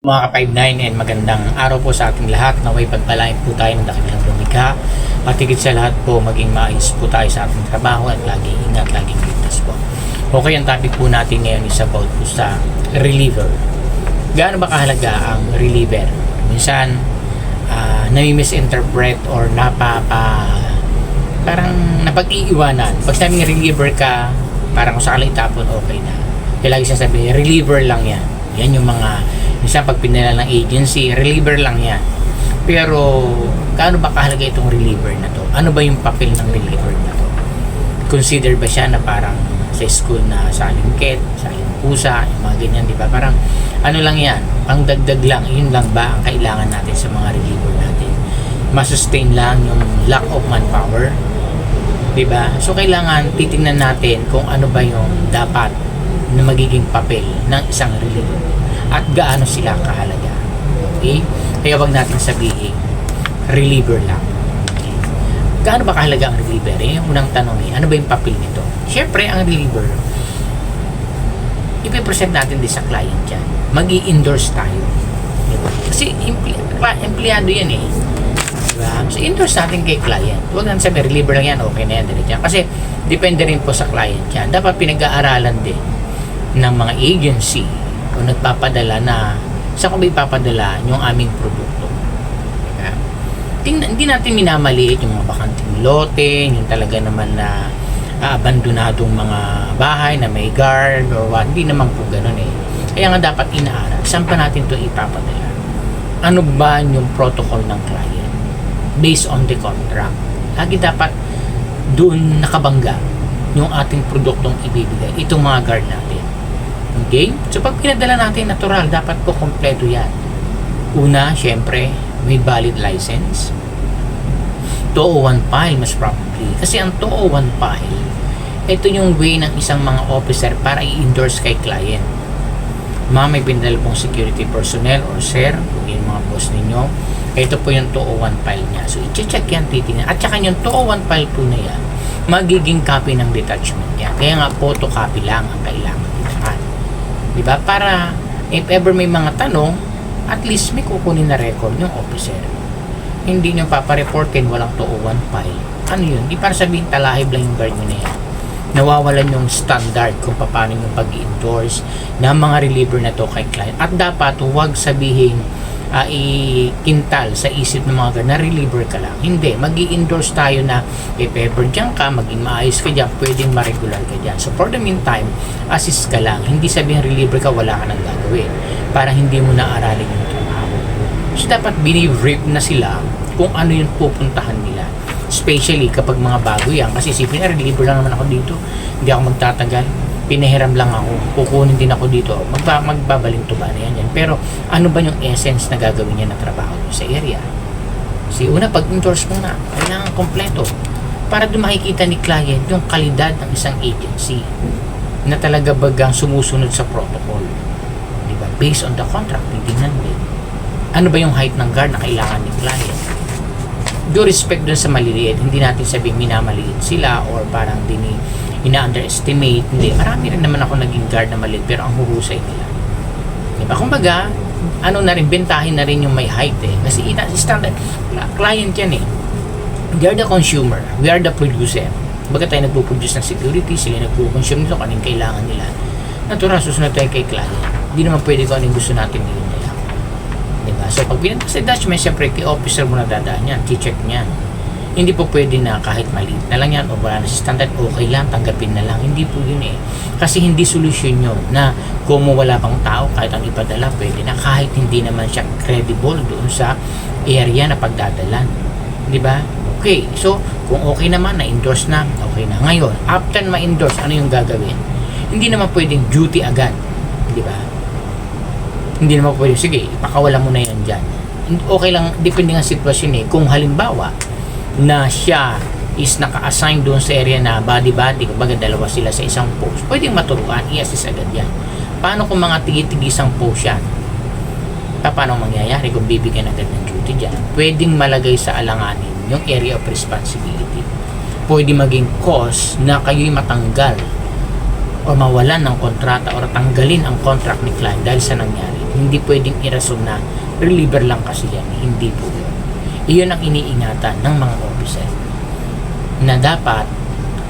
Mga ka-59 and magandang araw po sa ating lahat. Naway pagpalain po tayo ng dakilang lumikha at higit sa lahat po maging maayos po tayo sa ating trabaho at laging ingat, laging ligtas po. Okay, ang topic po natin ngayon is about po sa reliever. Gaano ba kahalaga ang reliever? Minsan nami-misinterpret or parang napag-iiwanan. Pag sabing reliever ka, parang kung sakali itapon, okay na. Kaya lagi siya sabi, reliever lang yan. Yan yung mga minsan pag pinala ng agency, reliever lang yan. Pero, kaano ba kahalaga itong reliever na to? Ano ba yung papel ng reliever na to? Consider ba siya na parang sa school na salingkit, salingkusa, yung mga ganyan, di ba? Parang, ano lang yan, pang dagdag lang, yun lang ba ang kailangan natin sa mga reliever natin? Masustain lang yung lack of manpower, di ba? So, kailangan titingnan natin kung ano ba yung dapat na magiging papel ng isang reliever at gaano sila kahalaga. Okay? Kaya wag natin sabihin reliever lang. Okay? Gaano ba kahalaga ang reliever? Yung unang tanong ano ba yung papel nito? Siyempre, ang reliever ipipresent natin din sa client yan. Mag-i-endorse tayo. Diba? Kasi empleyado yan eh. Diba? So, endorse natin kay client. Huwag natin sabihin, reliever lang yan, okay na yan, diretso. Kasi, depende rin po sa client yan. Dapat pinag-aaralan din ng mga agency o nagpapadala na sa kung ba ipapadala yung aming produkto. Diba? Hindi natin minamaliit yung mga bakanting lote, yung talaga naman na abandonadong mga bahay na may guard or what. Hindi naman po ganun eh. Kaya nga dapat inaaral. Saan pa natin ito ipapadala? Ano ba yung protocol ng client? Based on the contract. Lagi dapat doon nakabangga yung ating produktong ibibigay. Itong mga guard natin. Okay? So, pag pinadala natin natural, dapat po kompleto yan. Una, syempre, with valid license. 201 file, mas probably. Kasi ang 201 file, ito yung way ng isang mga officer para i-endorse kay client. May pinadala pong security personnel or sir, yung mga boss ninyo, ito po yung 201 file niya. So, i-check yan, titingnan. At saka yung 201 file po na yan, magiging copy ng detachment niya. Kaya nga, photocopy lang ang kailangan ditahan. Diba? Para if ever may mga tanong, at least may kukunin na record yung officer. Hindi nyo papareportin walang 201 file. Ano yun? Di para sabihin talahib lang yung guard nyo na yan. Nawawalan yung standard kung paano yung pag-endorse ng mga reliever na to kay client. At dapat huwag sabihin ikintal sa isip ng mga guard na reliever ka lang. Hindi. Mag-i-endorse tayo na if ever dyan ka, maging maayos ka dyan, pwedeng ma-regular ka dyan. So for the meantime, assist ka lang. Hindi sabihin reliever ka, wala ka nang gagawin. Para hindi mo na-aralin yung trabaho. So dapat binibrief na sila kung ano yung pupuntahan nila. Especially kapag mga bago yan. Kasi isipin na, reliever lang naman ako dito. Hindi ako magtatagal. Pinahiram lang ako. Kukunin din ako dito. Magbabaling tuba na yan. Pero ano ba yung essence na gagawin niya na trabaho sa area? Kasi una, pag-endorse mo na, kailangan kompleto. Para doon makikita ni client yung kalidad ng isang agency na talaga bagang sumusunod sa protocol. Diba? Based on the contract, titignan din. Ano ba yung height ng guard na kailangan ni client? Do respect dun sa maliliit. Hindi natin sabihin minamaliit sila or parang ina-underestimate. Hindi. Marami rin naman ako naging guard na maliit pero ang huhusay nila. Diba? Kumbaga, ano na rin, bentahin na rin yung may height eh. Kasi standard, client yan eh. We are the consumer. We are the producer. Baga tayo nagpo-produce ng security, sila nagpo-consume nito, kanina kailangan nila. Natural, susunod tayo kay client. Hindi naman pwede ko anong gusto natin nila. Diba? So, pag pinag sa Dutchman, siyempre, kay officer mo na dadaan yan, check niyan. Hindi po pwede na kahit maliit na lang yan o wala na si standard, okay lang, tanggapin na lang. Hindi po yun eh. Kasi hindi solusyon yun na kung wala pang tao, kahit ang ipadala, pwede na kahit hindi naman siya credible doon sa area na pagdadalan. Diba? Okay. So, kung okay naman, na-endorse na, okay na. Ngayon, after ma-endorse, ano yung gagawin? Hindi naman pwedeng duty agad. Diba? Hindi naman pwede, sige, ipakawala mo na yan dyan. Okay lang, depende nga sitwasyon eh. Kung halimbawa, na siya is naka-assign doon sa area na body-body, kumbaga dalawa sila sa isang post, pwedeng maturuan, i-assist agad yan. Paano kung mga tigi-tigisang post yan? Paano mangyayari kung bibigyan agad ng duty dyan? Pwedeng malagay sa alanganin yung area of responsibility. Pwede maging cause na kayo'y matanggal o mawalan ng kontrata o tanggalin ang contract ni client dahil sa nangyari. Hindi pwedeng irason na reliever lang kasi yan. Hindi po yun. Iyon ang iniingatan ng mga officer na dapat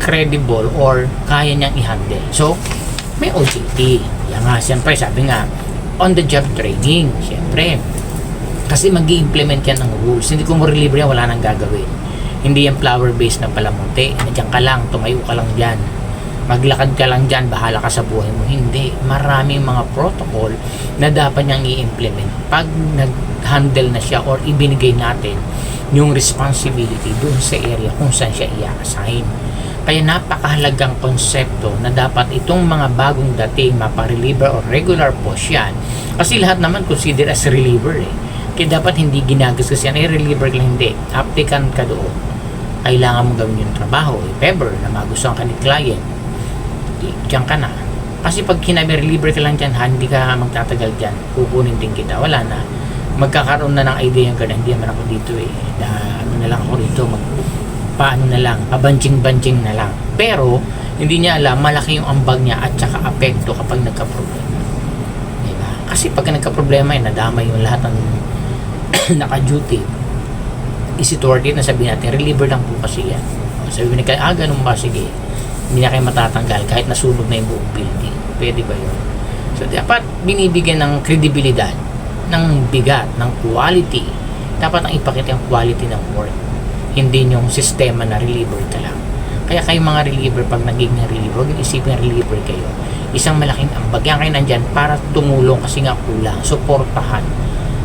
credible or kaya niyang i-handle. So, may OJT. Yan nga, siyempre, sabi nga, on the job training, siyempre. Kasi mag-i-implement yan ng rules. Hindi ko mo reliever yan, wala nang gagawin. Hindi yan flower-based na palamuti. Nandiyan ka lang, tumayo ka lang dyan. Maglakad ka lang dyan, bahala ka sa buhay mo. Hindi. Maraming mga protocol na dapat niyang i-implement. Pag nag-handle na siya or ibinigay natin yung responsibility doon sa area kung saan siya i-assign. Kaya napakahalagang konsepto na dapat itong mga bagong dating mapa-reliever or regular post yan. Kasi lahat naman consider as reliever eh. Kaya dapat hindi ginagasgas yan. Reliever lang hindi. Applicant ka doon. Kailangan mong gawin yung trabaho. If ever na magustuhan ka ni client, diyan ka na. Kasi pag reliever ka lang dyan, hindi ka magtatagal dyan. Kukunin din kita. Wala na. Magkakaroon na ng idea yung gano'n. Hindi naman ako dito eh. Ano na lang ako dito. Paano na lang. Pabanching-banching na lang. Pero, hindi niya alam, malaki yung ambag niya at saka apekto kapag nagka-problema. Diba? Kasi pag nagka-problema nadamay yung lahat ng naka-duty. Isi-toward it na sabihin natin, reliever lang po kasi yan. Sabihin niya, ganun ba? Sige. Hindi na kayo matatanggal kahit nasunog na yung buong building. Pwede ba yun? So, dapat binibigyan ng kredibilidad, ng bigat, ng quality. Dapat ang ipakita yung quality ng work. Hindi yung sistema na reliever ka lang. Kaya kayo mga reliever, pag naging na reliever, huwag yung isipin na reliever kayo. Isang malaking ambag. Yan kayo nandyan para tumulong kasi nga kulang. Suportahan.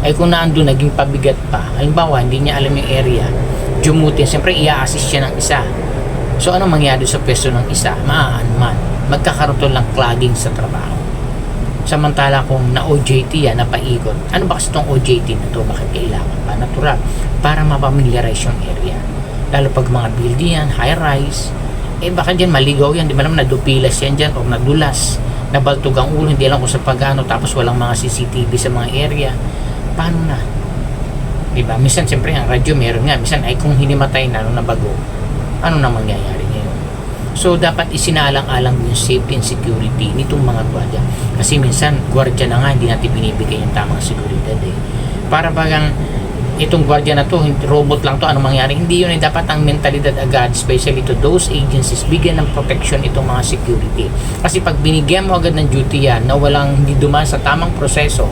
Ay kung naandun, naging pabigat pa. Halimbawa, hindi niya alam yung area. Jumutin. Siyempre, i-assist siya ng isa. So, anong mangyari sa pwesto ng isa? Maaanman. Magkakaroon lang clogging sa trabaho. Samantala kung na-OJT yan, napaikot. Ano ba kasi itong OJT na to? Bakit kailangan ba? Natural. Para mapamiliarize yung area. Lalo pag mga building yan, high-rise, baka dyan maligaw yan. Di ba naman nadupilas yan dyan o nadulas. Nabaltog ang ulo, hindi alam kung sa pagano. Tapos walang mga CCTV sa mga area. Paano na? Di ba? Minsan, siyempre, ang radyo meron nga. Minsan, ay kung hinimatay na, nabago, ano na mangyayari ngayon? So, dapat isinalang-alang yung safety and security nitong mga gwardiya. Kasi minsan, gwardiya na nga, hindi natin binibigay yung tamang seguridad eh. Para bagang itong gwardiya na to, robot lang to, ano mangyari? Hindi yun eh. Dapat ang mentalidad agad, especially to those agencies, bigyan ng protection itong mga security. Kasi pag binigyan mo agad ng duty yan, na walang hindi dumaan sa tamang proseso,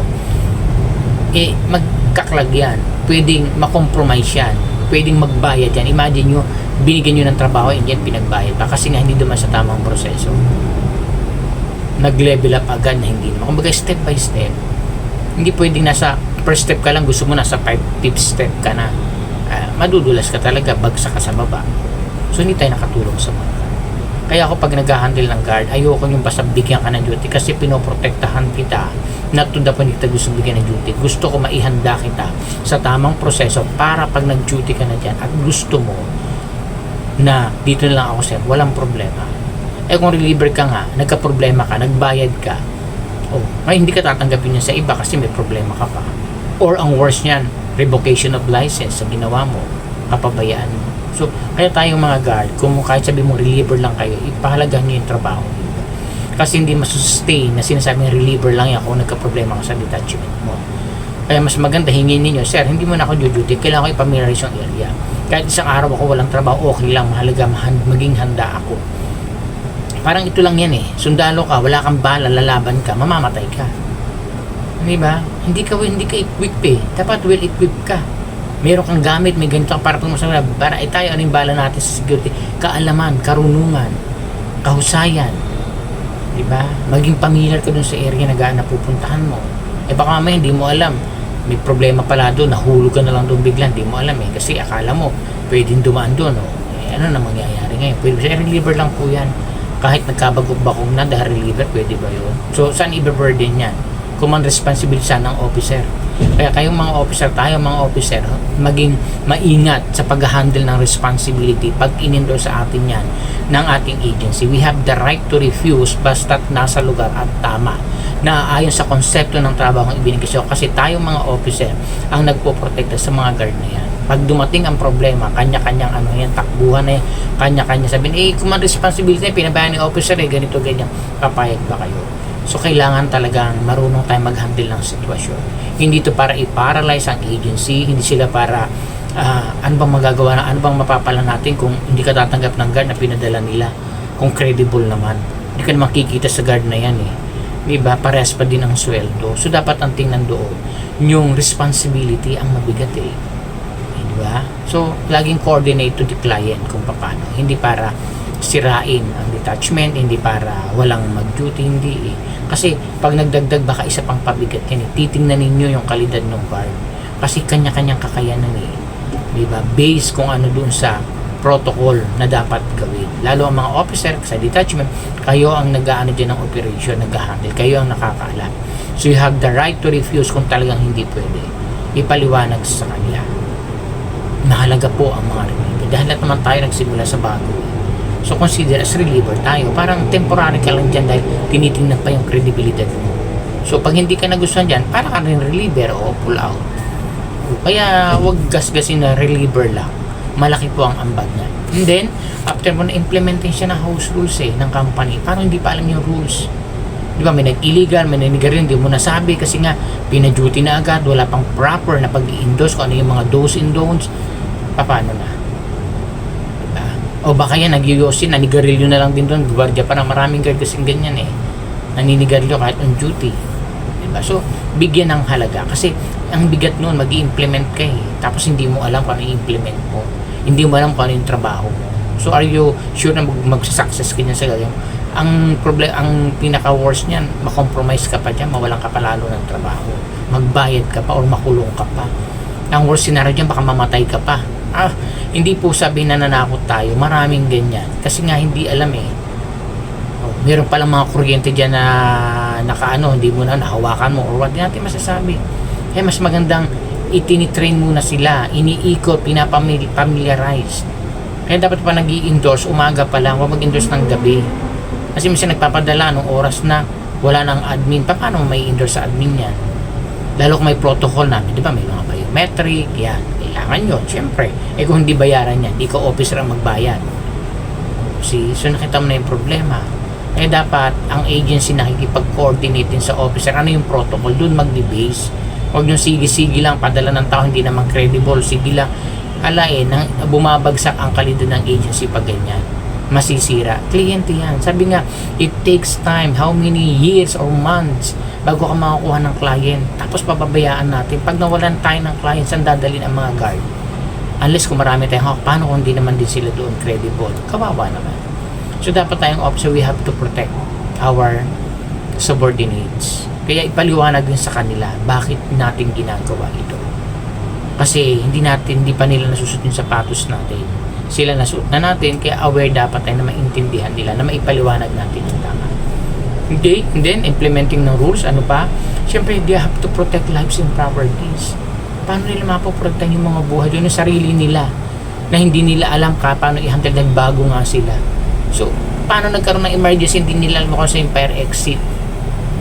magkaklag yan. Pwedeng makompromise yan. Pwedeng magbayad yan. Imagine nyo, binigyan nyo ng trabaho and yan pinagbayad pa kasi nga hindi dumaan sa tamang proseso. Nag-level up agad na hindi naman. Kumbaga step by step. Hindi pwedeng nasa first step ka lang, gusto mo nasa 5th step ka na. Madudulas ka talaga, bagsak ka sa baba. So hindi tayo nakatulong sa mga. Kaya ako pag nag-handle ng guard, ayoko yung basta bigyan ka ng duty kasi pinoprotektahan kita. Not to the point kita gusto bigyan ng duty. Gusto ko maihanda kita sa tamang proseso para pag nag-duty ka na dyan at gusto mo na dito na lang ako sir, walang problema. Kung reliever ka nga, nagka-problema ka, nagbayad ka, hindi ka tatanggapin yan sa iba kasi may problema ka pa. Or ang worst niyan, revocation of license sa ginawa mo, kapabayaan mo. So, kaya tayong mga guard, kung kahit sabi mo reliever lang kayo, ipahalagahan nyo yung trabaho. Kasi hindi masustain na sinasabing reliever lang yan kung nagka-problema ka sa detachment mo. Kaya mas maganda hingin ninyo, sir, hindi mo na ako duty, kailangan ko ipamiliarize yung area. Kahit isang araw ako walang trabaho, okay lang, mahalaga maging handa ako. Parang ito lang yan eh. Sundalo ka, wala kang bala, lalaban ka, mamamatay ka. Di ba? Hindi ka equipped eh. Dapat well equipped ka. Meron kang gamit, may ganito para mo sa para tayo anong bala natin sa security. Kaalaman, karunungan, kahusayan. Di ba? Maging familiar ka dun sa area na napupuntahan mo. Baka mamaya hindi mo alam. May problema pala doon, nahulog ka na lang doon biglang, hindi mo alam eh. Kasi akala mo, pwedeng dumaan doon. Ano na mangyayari ngayon? Pwede sa reliever lang po yan. Kahit nagkabagok-bakong na dahil reliever, pwede ba yun? So, saan i-burden yan? Command responsibility ng officer. Kaya kayong mga officer, tayo mga officer, maging maingat sa pag-handle ng responsibility pag in-endorse sa atin yan ng ating agency. We have the right to refuse basta't nasa lugar at tama na ayon sa konsepto ng trabaho ng ibinigay sa'yo kasi tayong mga officer ang nagpoprotekta sa mga guard na yan. Pag dumating ang problema, kanya-kanyang takbuhan na yan, kanya-kanya sabihin, command responsibility na pinabayaan ng officer ganito, ganyan. Papayag ba kayo? So, kailangan talagang marunong tayo mag-handle ng sitwasyon. Hindi to para i-paralyze ang agency, hindi sila para ano bang magagawa na, ano bang mapapala natin kung hindi ka tatanggap ng guard na pinadala nila, kung credible naman. Hindi ka naman kikita sa guard na yan eh. Diba? Parehas pa din ang sweldo. So, dapat ang tingnan doon, yung responsibility ang mabigat eh. Diba? So, laging coordinate to the client kung paano. Hindi para sirain ang detachment, hindi para walang mag-duty, hindi eh. Kasi, pag nagdagdag, baka isa pang pabigat yan eh. Titingnan ninyo yung kalidad ng guard. Kasi kanya-kanyang kakayanan eh. Diba? Based kung ano doon sa protocol na dapat gawin. Lalo ang mga officer sa detachment, kayo ang nag-aano dyan ng operation, nag-handle, kayo ang nakakaalam. So you have the right to refuse kung talagang hindi pwede. Ipaliwanag sa kanila. Mahalaga po ang mga reliever. Dahil lahat naman tayo nagsimula sa bago. So consider as reliever tayo. Parang temporary ka lang dyan dahil tinitingnan pa yung credibility mo. So pag hindi ka nagustuhan dyan, para ka rin reliever o pull out. Kaya wag gasgasin na reliever lang. Malaki po ang ambag niya. And then, after mo na-implementin siya ng house rules ng company, parang hindi pa alam yung rules. Di ba, may nag-illegal, may nanigarin, hindi mo nasabi kasi nga, pina-duty na agad, wala pang proper na pag-i-endorse kung ano yung mga do's and don'ts. Paano na? Diba? O baka yan, nag-yosin, nanigarilyo na lang din doon, gwardiya pa na maraming guard kasing ganyan eh. Naninigarilyo kahit on duty. Diba? So, bigyan ng halaga. Kasi, ang bigat noon, mag-i-implement ka eh. Tapos, hindi mo alam kung ano i-implement mo. Hindi mo alam kung ano yung trabaho mo. So, are you sure na mag-success ka niyan sa galing? Ang pinaka-worst niyan, makompromise ka pa dyan, mawalan ka pa lalo ng trabaho. Magbayad ka pa or makulong ka pa. Ang worst scenario dyan, baka mamatay ka pa. Hindi po sabihin na nanakot tayo. Maraming ganyan. Kasi nga, hindi alam eh. Meron palang mga kuryente dyan na nakaano, hindi mo na nahawakan mo or what, di natin masasabi. Mas magandang itinitrain muna sila, iniikot, pinapamiliarize. Kaya dapat pa nag-i-endorse umaga pa lang, huwag mag-endorse ng gabi. Kasi minsan nagpapadala nung oras na wala ng admin, paano may endorse sa admin yan? Lalo kung may protocol namin, di ba, may mga biometric, yan, kailangan yun, syempre. Kung hindi bayaran yan, di ka officer ang magbayad. So nakita mo na yung problema. Dapat ang agency nakikipag-coordinate din sa officer, ano yung protocol, doon mag-base. Huwag yung sige-sige lang, padala ng tao, hindi naman credible, sige lang, alain, bumabagsak ang kalidad ng agency pag ganyan. Masisira. Kliyente yan. Sabi nga, it takes time. How many years or months bago ka makakuha ng client? Tapos pababayaan natin. Pag nawalan tayo ng client, saan dadalhin ang mga guard? Unless kung marami tayong paano kung hindi naman din sila doon credible? Kawawa naman. So dapat tayong officer, we have to protect our subordinates. Kaya ipaliwanag din sa kanila bakit natin ginagawa ito. Kasi hindi pa nila nasusuot yung sapatos natin. Sila nasuot na natin, kaya aware dapat tayo na maintindihan nila, na maipaliwanag natin yung tama. Okay? And then, implementing ng rules, ano pa? Siyempre, they have to protect lives and properties. Paano nila mapoprotektan yung mga buhay doon, yung sarili nila, na hindi nila alam paano i-handle, nagbago nga sila. So, paano nagkaroon ng emergency, hindi nila alam kung sa yung fire exit.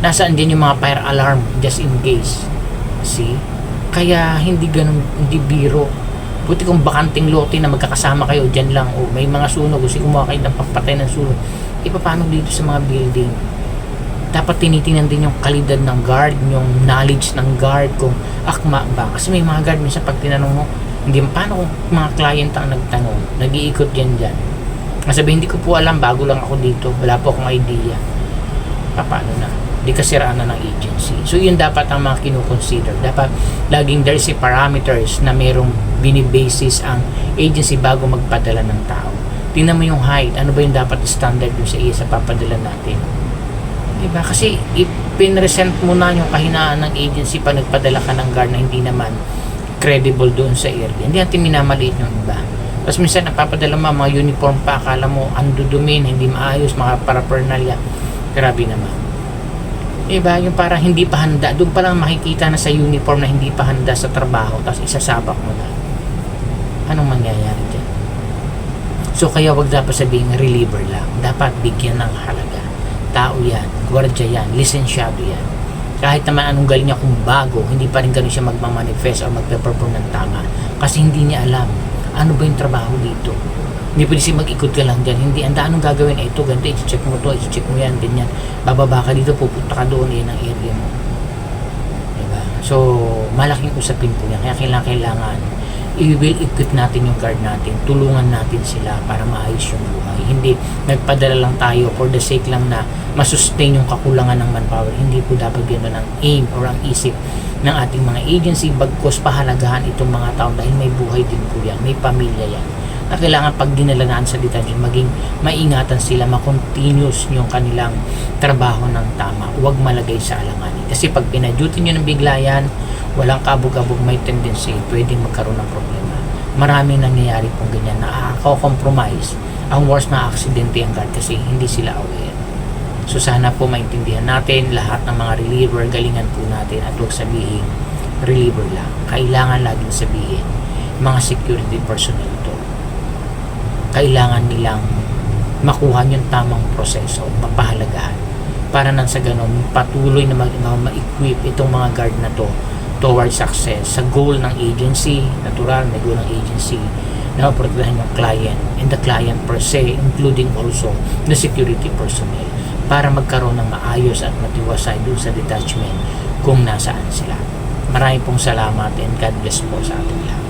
Nasaan din yung mga fire alarm, just in case. See? Kaya, hindi ganun, hindi biro. Buti kung bakanting lote na magkakasama kayo dyan lang o may mga sunog o kumuha kayo ng pampatay ng sunog, paano dito sa mga building? Dapat tinitingnan din yung kalidad ng guard, yung knowledge ng guard, kung akma ba, kasi may mga guard minsan pag tinanong mo, hindi, paano kung mga client ang nagtanong, nag-iikot dyan masabi, hindi ko po alam, bago lang ako dito, wala po akong idea. Paano na? Di kasiraan na ng agency. So yun dapat ang mga kinukonsider. Dapat laging there's a parameters na merong binibasis ang agency bago magpadala ng tao. Tingnan mo yung height, ano ba yung dapat standard yung sa papadala natin. Diba? Kasi ipinresent mo na yung kahinaan ng agency pag nagpadala ka ng guard na hindi naman credible doon sa area. Hindi natin minamaliit yung iba. Tapos minsan napapadala mo mga uniform pa, akala mo andudumin, hindi maayos, mga paraphernalia. Grabe naman. Diba? Yung parang hindi pa handa. Doon pa lang makikita na sa uniform na hindi pa handa sa trabaho, tapos isasabak mo na. Anong mangyayari dyan? So kaya wag dapat sabihin reliever lang. Dapat bigyan ng halaga. Tao yan, gwardiya yan, lisensyado yan. Kahit naman anong galing niya kung bago, hindi pa rin ganun siya magmamanifest o magpe-perform ng tama. Kasi hindi niya alam ano ba yung trabaho dito. Hindi pwede siya mag-ikot ka lang dyan. Hindi, ang anong gagawin? Ito, ganito, i-check mo to, i-check mo yan, ganyan. Bababa ka dito, pupunta ka doon, yan ang area mo. Diba? So, malaking usapin po yan. Kaya kailangan i-will equip natin yung guard natin. Tulungan natin sila para maayos yung buhay. Hindi, nagpadala lang tayo for the sake lang na masustain yung kakulangan ng manpower. Hindi po dapat gano'n ang aim or ang isip ng ating mga agency. Bagkos pahalagahan itong mga tao dahil may buhay din po yan. May pamilya yan. Na kailangan pag dinalanaan sa detention, maging maingatan sila, ma-continuous yung kanilang trabaho ng tama. Huwag malagay sa alanganin. Kasi pag pinaduty nyo ng bigla yan, walang kabog-abog, may tendency, pwedeng magkaroon ng problema. Maraming nangyayari pong ganyan na compromise. Ang worst na aksidente ang guard kasi hindi sila aware. So sana po maintindihan natin lahat ng mga reliever, galingan po natin at huwag sabihin reliever lang. Kailangan laging sabihin mga security personnel to. Kailangan nilang makuha yung tamang proseso, mapahalagahan para nang sa ganun patuloy na ma-equip itong mga guard na to towards success sa goal ng agency. Natural, may goal ng agency na maprotektahan yung client and the client per se, including also the security personnel, para magkaroon ng maayos at matiwasay doon sa detachment kung nasaan sila. Maraming pong salamat and God bless po sa ating lahat.